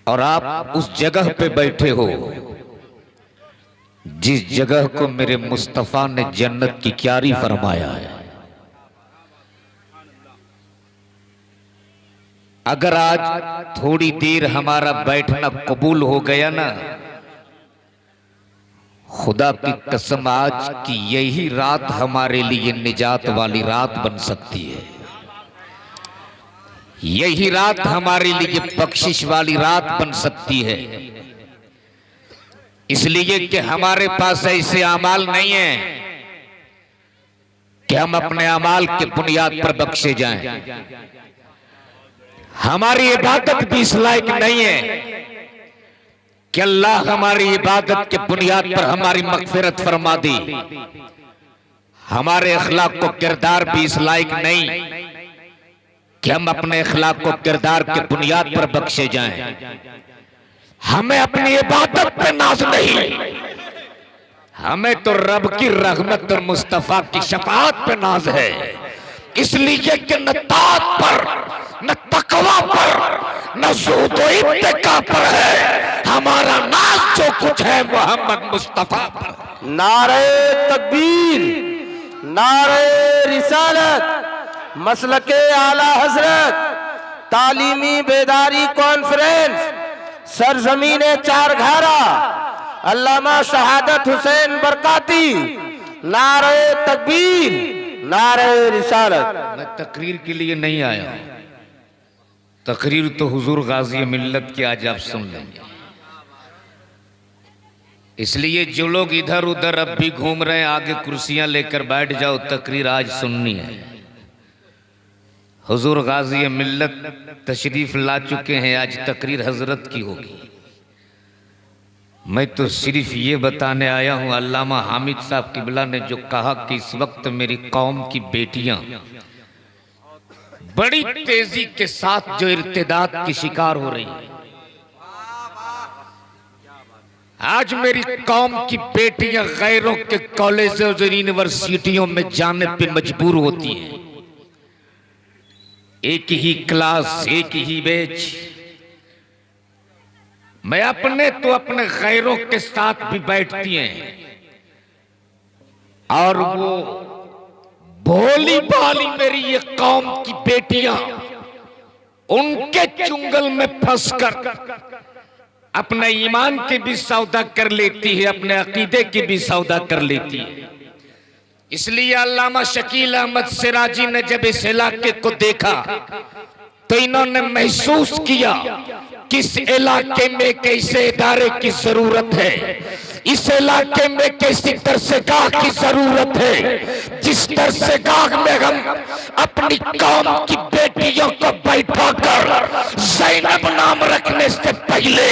और आप उस जगह पे बैठे हो जिस जगह को मेरे मुस्तफा ने जन्नत की क्यारी फरमाया है। अगर आज थोड़ी देर हमारा बैठना कबूल हो गया ना, खुदा की कसम आज की यही रात हमारे लिए निजात वाली रात बन सकती है। यही रात हमारे लिए बख्शिश वाली रात बन सकती है। इसलिए कि हमारे पास ऐसे अमाल नहीं है कि हम अपने अमाल के बुनियाद पर बख्शे जाएं। हमारी इबादत भी इस लायक नहीं है कि अल्लाह हमारी इबादत के बुनियाद पर हमारी मगफिरत फरमा दी। हमारे अखलाक को किरदार भी इस लायक नहीं कि हम अपने अखलाक को किरदार के बुनियाद पर बख्शे जाएं। हमें अपनी इबादत पे नाज नहीं, हमें तो रब की रहमत और मुस्तफा की शफाअत पे नाज है। इसलिए कि न ताअत पर, न तकवा पर, न ज़ुहद व इत्तिका पर है, हमारा नाज जो कुछ है मोहम्मद मुस्तफा पर। नारे तकबीर, नारे रिसालत, मसलके आला हजरत, तालीमी बेदारी कॉन्फ्रेंस, सरजमीने चारघारा, अल्लामा शहादत हुसैन बरकाती। नारे तकबीर, नारे रिसालत। मैं तकरीर के लिए नहीं आया, तकरीर तो हुजूर गाजी मिल्लत की आज आप सुन लेंगे। इसलिए जो लोग इधर उधर अब भी घूम रहे हैं, आगे कुर्सियां लेकर बैठ जाओ, तकरीर आज सुननी है। हुजूर गाजी मिल्लत तशरीफ ला चुके हैं, आज तकरीर हजरत की होगी। मैं तो सिर्फ ये बताने आया हूं, अल्लामा हामिद साहब किबला ने जो कहा कि इस वक्त मेरी कौम की बेटियां बड़ी तेजी के साथ जो इर्तिदाद की शिकार हो रही है। आज मेरी कौम की बेटियां गैरों के कॉलेजों और यूनिवर्सिटियों में जाने पे मजबूर होती हैं। एक ही क्लास, एक ही बैच। मैं अपने तो अपने गैरों के साथ भी बैठती हैं और वो भोली भाली मेरी ये कौम की बेटियां उनके चुंगल में फंसकर अपने ईमान की भी सौदा कर लेती है, अपने अकीदे की भी सौदा कर लेती है। इसलिए अल्लामा शकील अहमद सिराजी ने जब इस इलाके को देखा तो इन्होंने महसूस किया कि इस इलाके में कैसे इदारे की जरूरत है, इस इलाके में कैसी दरसगाह की जरूरत है, जिस दरसगाह में हम अपनी कौम की बेटियों को बैठाकर ज़ैनब नाम रखने से पहले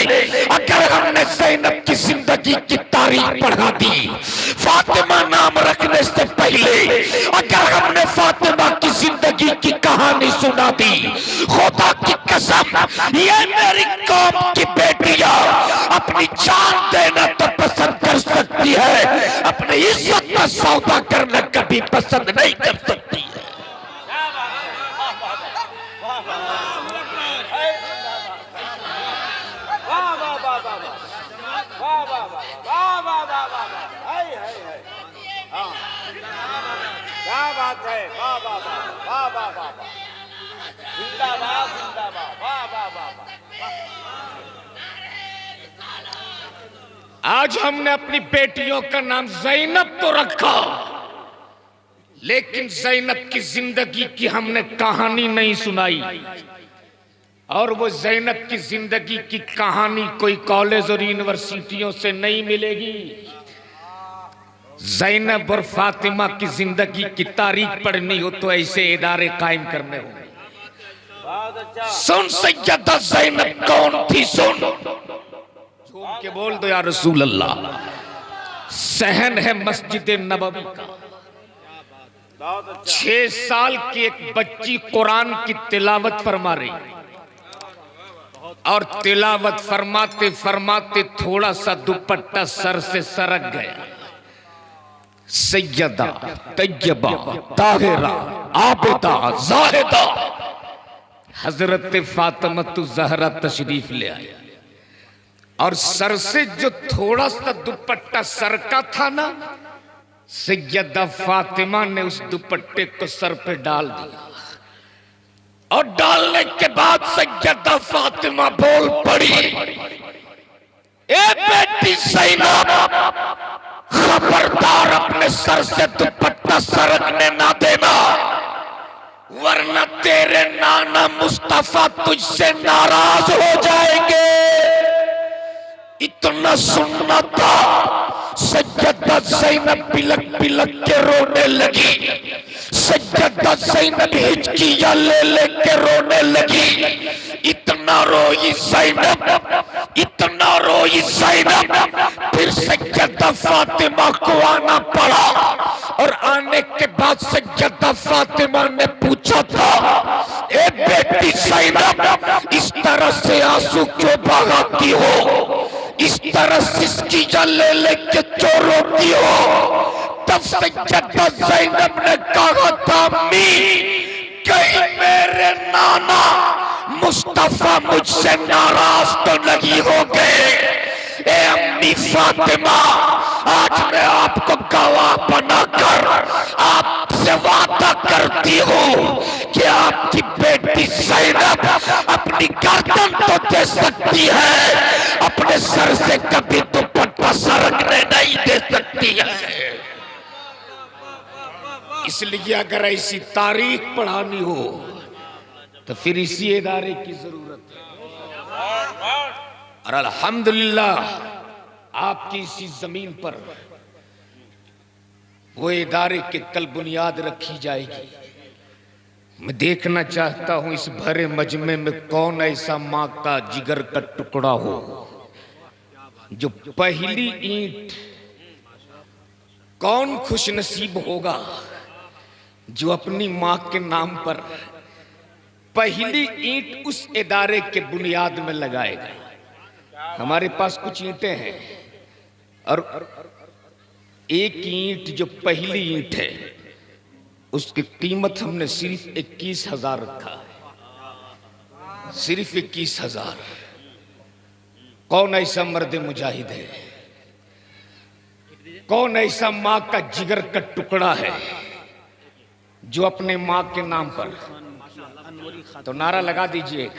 अगर हमने ज़ैनब की जिंदगी की तारीख पढ़ा दी, फातिमा नाम रखने से पहले अगर हमने फातिमा की जिंदगी की कहानी सुना दी, खुदा की कसम ये मेरी कौम की बेटियां अपनी जान देना तो पसंद कर सकती है, अपनी इज्जत का सौदा करना कभी पसंद नहीं कर सकती है। क्या बात है, वाह वाह वाह वाह वाह, जिंदाबाद जिंदाबाद, वाह वाह वाह। आज हमने अपनी बेटियों का नाम ज़ैनब तो रखा, लेकिन ज़ैनब की जिंदगी की हमने कहानी नहीं सुनाई। और वो ज़ैनब की जिंदगी की कहानी कोई कॉलेज और यूनिवर्सिटियों से नहीं मिलेगी। ज़ैनब और फातिमा की जिंदगी की तारीख पढ़नी हो तो ऐसे इदारे कायम करने होंगे। सुन सैयदा ज़ैनब कौन थी, सुन झूम के बोल दो या रसूल अल्लाह। सहन है मस्जिद नबवी का, 6 साल की एक बच्ची कुरान की तिलावत फरमा रही और तिलावत फरमाते फरमाते थोड़ा सा दुपट्टा सर से सरक गया। सैयदा तैयबा ताहिरा आबिदा जाहिदा हजरत फातिमा ज़हरा तशरीफ ले आया। और सर से जो थोड़ा सा दुपट्टा सर का था ना, सैयदा फातिमा ने उस दुपट्टे को सर पे डाल दिया और डालने के बाद सैयदा फातिमा बोल पड़ी, ए बेटी ज़ैनब, खबरदार अपने सर से दुपट्टा सरकने ना देना, वरना तेरे नाना मुस्तफा तुझसे नाराज हो जाएंगे। इतना सुनना था, सैयदा ज़ैनब बिलक बिलक के रोने लगी, सैयदा ज़ैनब हिचकियां ले लेके रोने लगी। इतना रोई ज़ैनब, इतना रोई ज़ैनब, फिर सैयदा फातिमा को आना पड़ा और आने के बाद सैयदा फातिमा ने पूछा था, ए बेटी ज़ैनब, इस तरह से आंसू क्यों बहाती हो, इस तरह सिसकियां ले लेके क्यों रोती हो? तब सैयदा ज़ैनब ने कहा था, अम्मी, कहीं मेरे नाना मुस्तफा मुझसे नाराज तो नहीं हो गए? ए अम्मी फातिमा, आज मैं आपको गवाह बनाकर आपसे वादा करती हूँ कि आपकी बेटी ज़ैनब अपनी गर्दन तो दे सकती है, अपने सर से कभी दुपट्टा सरकने नहीं दे सकती है। इसलिए अगर ऐसी तारीख पढ़ानी हो तो फिर इसी इदारे की जरूरत है। और अल्हम्दुलिल्लाह आपकी इसी जमीन पर वो इदारे के कल बुनियाद रखी जाएगी। मैं देखना चाहता हूं इस भरे मजमे में कौन ऐसा मां का जिगर का टुकड़ा हो जो पहली ईंट, कौन खुशनसीब होगा जो अपनी मां के नाम पर पहली ईंट उस इदारे के बुनियाद में लगाएगा। हमारे पास कुछ ईंटें हैं और एक ईंट जो पहली ईंट है उसकी कीमत हमने सिर्फ 21,000 रखा है, सिर्फ 21,000। कौन ऐसा मर्द मुजाहिद है, कौन ऐसा मां का जिगर का टुकड़ा है जो अपने मां के नाम पर, तो नारा लगा दीजिए,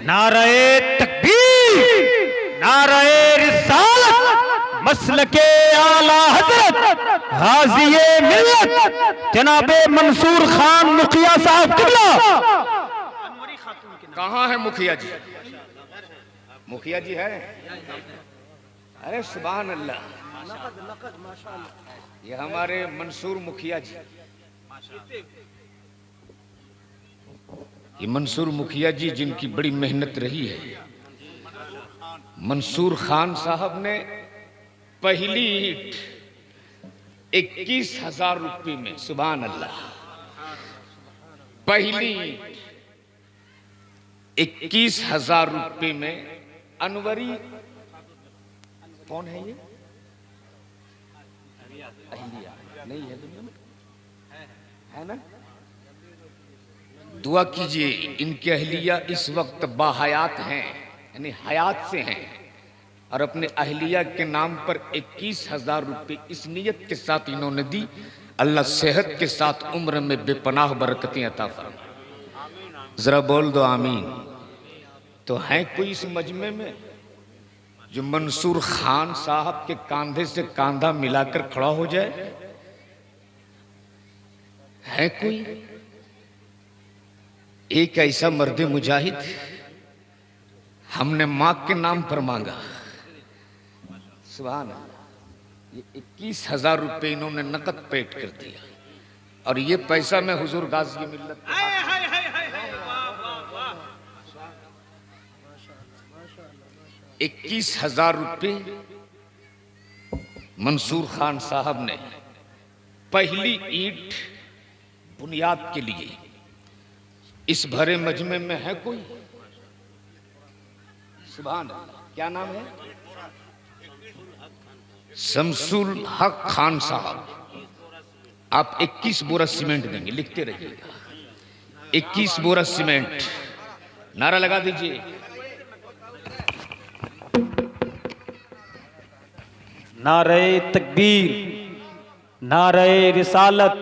नाराए तकबीर, नाराए रिसालत, मसलके आला हजरत हाजिए मिल्लत जनाबे मंसूर खान मुखिया साहब किबला। कहाँ है मुखिया जी? मुखिया जी है? अरे सुभान अल्लाह, ये हमारे मंसूर मुखिया जी, ये मंसूर मुखिया जी जिनकी बड़ी मेहनत रही है। मंसूर खान साहब ने पहली ईंट 21,000 रुपये में, सुभान अल्लाह, पहली ईंट 21,000 रुपये में। अनवरी कौन है ये? अहलिया नहीं है दुनिया में, है ना? दुआ कीजिए इनके अहलिया इस वक्त बाहयात हैं, यानी हयात से हैं, और अपने अहलिया के नाम पर 21,000 रुपये इस नियत के साथ इन्होंने दी, अल्लाह सेहत के साथ उम्र में बेपनाह बरकतें अता फरमाए। जरा बोल दो आमीन। तो है कोई इस मजमे में जो मंसूर खान साहब के कांधे से कांधा मिलाकर खड़ा हो जाए? है कोई एक ऐसा मर्द मुजाहिद? हमने मां के नाम पर मांगा, सुभान अल्लाह, ये 21,000 रुपये इन्होंने नकद पेट कर दिया, और ये पैसा मैं हुजूर गाजी मिल्लत 21,000 रुपये मंसूर खान साहब ने पहली ईंट बुनियाद के लिए। इस भरे मजमे में है कोई? सुभान अल्लाह, क्या नाम है? शमसुल हक खान साहब। आप 21 बोरा सीमेंट देंगे, लिखते रहिएगा, 21 बोरा सीमेंट। नारा लगा दीजिए। नारे तकबीर, नारे रिसालत,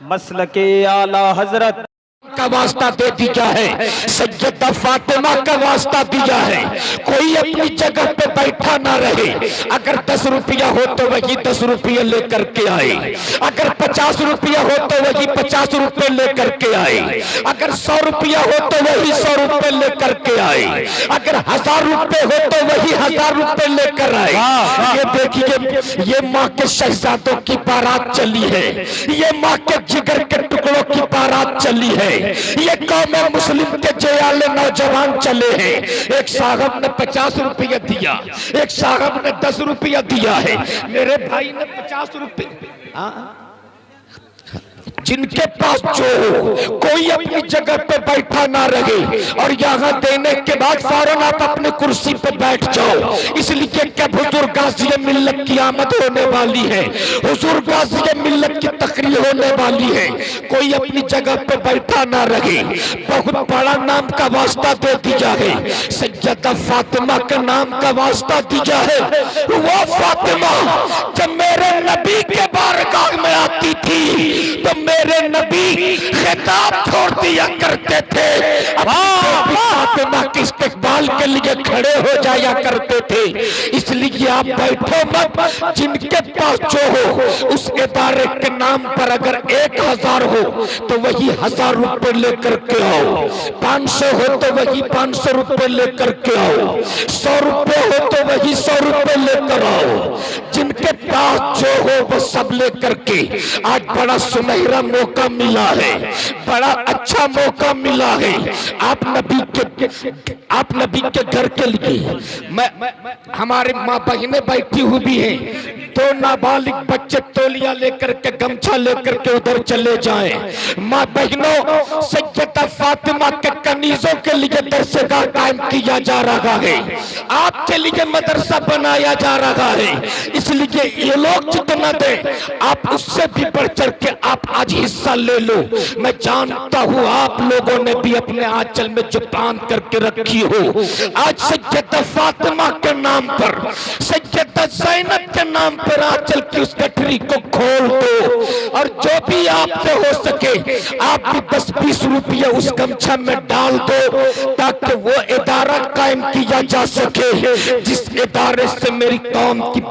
मसलके आला हजरत का वास्ता दे दिया है, सैयदा फातिमा का वास्ता दिया है। कोई अपनी जगह पे बैठा ना रहे। अगर 10 रुपया हो तो वही 10 रुपये लेकर के आए, अगर 50 रुपया हो तो वही 50 रुपये लेकर के आए, अगर 100 रुपया हो तो वही 100 रुपये लेकर के आए, अगर 1000 रुपये हो तो वही 1000 रुपये लेकर आए। ये देखिए, ये माँ के शहजादों की बारात चली है, ये माँ के जिगर के टुकड़ों की बारात चली है, ये कौम मुस्लिम के जयाले नौजवान चले हैं। एक साहब ने 50 रुपया दिया, एक साहब ने 10 रुपया दिया है, मेरे भाई ने 50 रुपये। जिनके पास जो हो, कोई अपनी जगह पे बैठा ना रहे और यहाँ देने के बाद फौरन आप अपनी कुर्सी पे बैठ जाओ। इसलिए कि हुजूर गाज़ी मिल्लत की आमद होने वाली है, हुजूर गाज़ी मिल्लत की तकरीर होने वाली है। कोई अपनी जगह पे बैठा ना रहे। बहुत बड़ा नाम का वास्ता दे दिया है, सैयदा फातिमा के नाम का वास्ता दिया है। वो फातिमा जब मेरे नबी के बारगाह में आती थी तो मेरे नबी खिताब छोड़ दिया करते थे, फातिमा के इस्तेकबाल के लिए खड़े हो जाया करते थे। इसलिए आप बैठो मत, जिनके पास जो हो उस इदारे के नाम पर अगर 1000 हो तो वही 1000 रुपए लेकर के आओ, 500 हो तो वही 500 रुपए लेकर के आओ, 100 रुपए हो तो वही 100 रुपए लेकर आओ। जिनके पास जो हो वो सब लेकर के, आज बड़ा सुनहरा मौका मिला है, बड़ा अच्छा मौका मिला है। आप नबी के घर के लिए हमारे माँ बहनें बैठी हुई भी हैं, 2 नाबालिग बच्चे तौलिया लेकर के गमछा लेकर के उधर चले जाएं। माँ बहनों, सैयदा फातिमा के कनीजों के लिए दरसगाह कायम किया जा रहा है, आपके लिए मदरसा बनाया जा रहा है। इसलिए ये लोग जितना दे आप उससे भी बढ़ चढ़ के आप आज हिस्सा ले लो। मैं जानता हूँ आप लोगों ने भी अपने आंचल में जुबान करके रखी हो। आज सैयदा फातिमा के नाम पर, सैयदा ज़ैनब के नाम पर आंचल की उस गठरी को खोल दो और जो भी आपसे हो सके आप भी 10-20 रुपये उस गमछा में डाल दो, ताकि वो इदारा कायम किया जा सके जिस इदारे से मेरी कौम की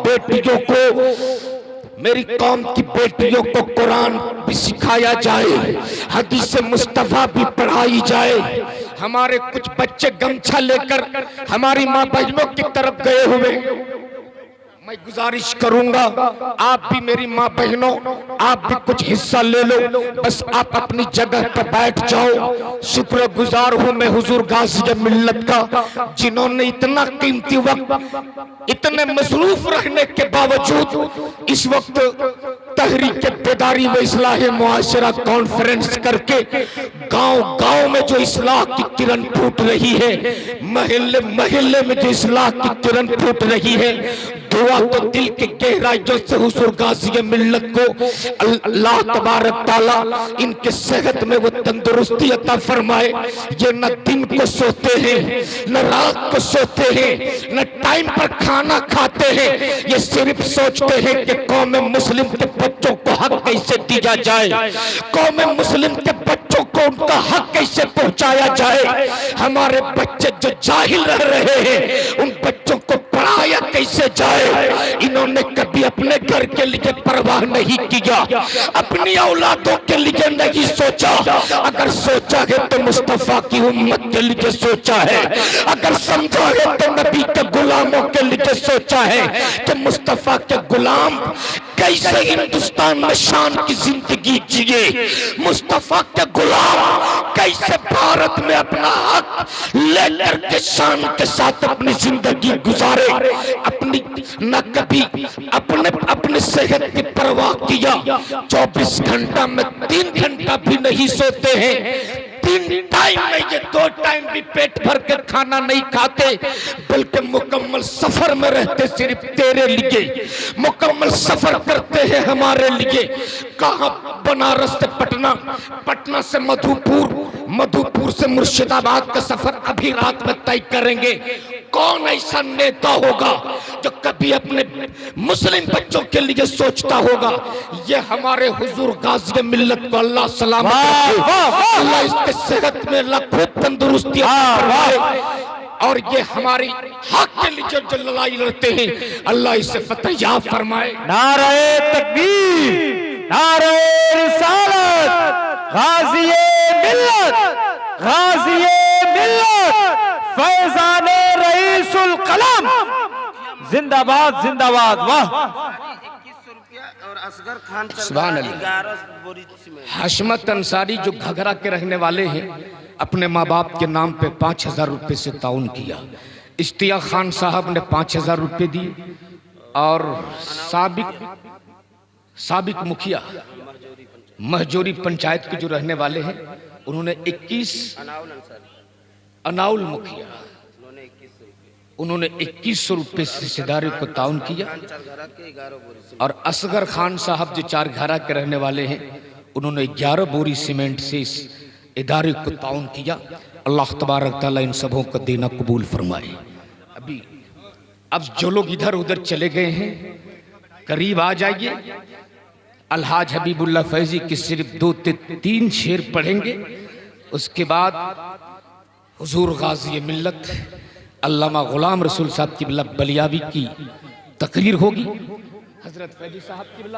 बेटियों को कुरान भी सिखाया जाए, हदीस मुस्तफा भी पढ़ाई जाए। हमारे कुछ बच्चे गमछा लेकर हमारी माँ बहनों की तरफ गए हुए, मैं गुजारिश करूंगा आप भी मेरी माँ बहनों, आप भी कुछ हिस्सा ले लो। बस आप अपनी जगह पर बैठ जाओ। शुक्रगुजार हूं मैं हुजूर गाज़ी मिल्लत का, जिन्होंने इतना कीमती वक्त इतने मसरूफ रहने के बावजूद इस वक्त तहरीक बेदारी व इस्लाह मुआशरा कॉन्फ्रेंस करके गांव-गांव में जो इस्लाह की किरण फूट रही है, महल्ले में जो इस्लाह की किरण फूट रही है, दुआ तो दिल के गहराइयों से हुजूर गाज़ी मिल्लत को अल्लाह तबारक ताला इनके सेहत में वो तंदुरुस्ती अता फरमाए। ये न दिन को सोते हैं, न रात को सोते हैं, न टाइम पर खाना खाते हैं। ये सिर्फ सोचते हैं कि कौम मुस्लिम के बच्चों को हक कैसे दिया जाए, कौम मुस्लिम के बच्चों को उनका हक कैसे पहुंचाया जाए। हमारे बच्चे जो जाहिल रह रहे हैं उन बच्चों को पढ़ाया कैसे जाए। इन्होंने कभी अपने घर के लिए परवाह नहीं किया, अपनी औलादों के लिए नहीं सोचा। अगर सोचा है तो मुस्तफा की उम्मत के लिए सोचा है, अगर समझा है तो नबी के गुलामों के लिए सोचा है कि मुस्तफा के गुलाम कैसे हिंदुस्तान में शान की जिंदगी जिए, मुस्तफा के गुलाम कैसे भारत में अपना हक लेकर के शान के साथ अपनी जिंदगी गुजारे। अपनी न कभी अपने सेहत की परवाह किया, 24 घंटा में 3 घंटा भी नहीं सोते हैं, 3 3 टाइम में, ये 2 टाइम भी पेट भर के खाना नहीं खाते, बल्कि मुकम्मल सफर में रहते सिर्फ तेरे लिए, मुकम्मल सफर करते हैं हमारे लिए। कहाँ? बनारस से पटना, पटना से मधुपुर, मधुपुर से मुर्शिदाबाद का सफर अभी रात में तय करेंगे। कौन ऐसा नेता होगा जो कभी अपने मुस्लिम बच्चों के लिए सोचता होगा? ये हमारे हुजूर गाज़ी मिल्लत को अल्लाह सलामत रखे, अल्लाह इसके सेहत में लाखों तंदुरुस्ती फरमाए, और ये हमारी हक के लिए जो लड़ाई लड़ते हैं अल्लाह इसे फतह याब फरमाए। नारे तकबीर, नारे रिसालत, गाज़ी मिल्लत, गाज़ी मिल्लत, फैज़ान रईसुल कलम, जिंदाबाद जिंदाबाद। वाह। 2100 रुपया और असगर खान सुभान अल्लाह। 11 बोरी सीमेंट। हशमत अंसारी जो घघरा के रहने वाले हैं, अपने माँ बाप के नाम पे 5000 रुपये से ताउन किया। इश्तिया खान साहब ने 5000 रुपये दिए, और साबिक मुखिया महजोरी पंचायत के जो रहने वाले हैं उन्होंने 21, अनाउल मुखिया उन्होंने 2100 रुपये से हिस्सेदारी को ताउन किया, और असगर खान साहब जो 4घरा के रहने वाले हैं उन्होंने 11 बोरी सीमेंट से इस इदारे को ताउन किया। अल्लाह तबारक तआला इन सबों का देना कबूल फरमाए। अब जो लोग इधर उधर चले गए हैं करीब आ जाइए। अलहाज हबीबुल्लाह फैजी की सिर्फ 2-3 शेर पढ़ेंगे, उसके बाद हुजूर गाज़ी मिल्लत अल्लामा गुलाम रसूल साहब की बलियावी की तकरीर होगी। हजरत फैजी साहब की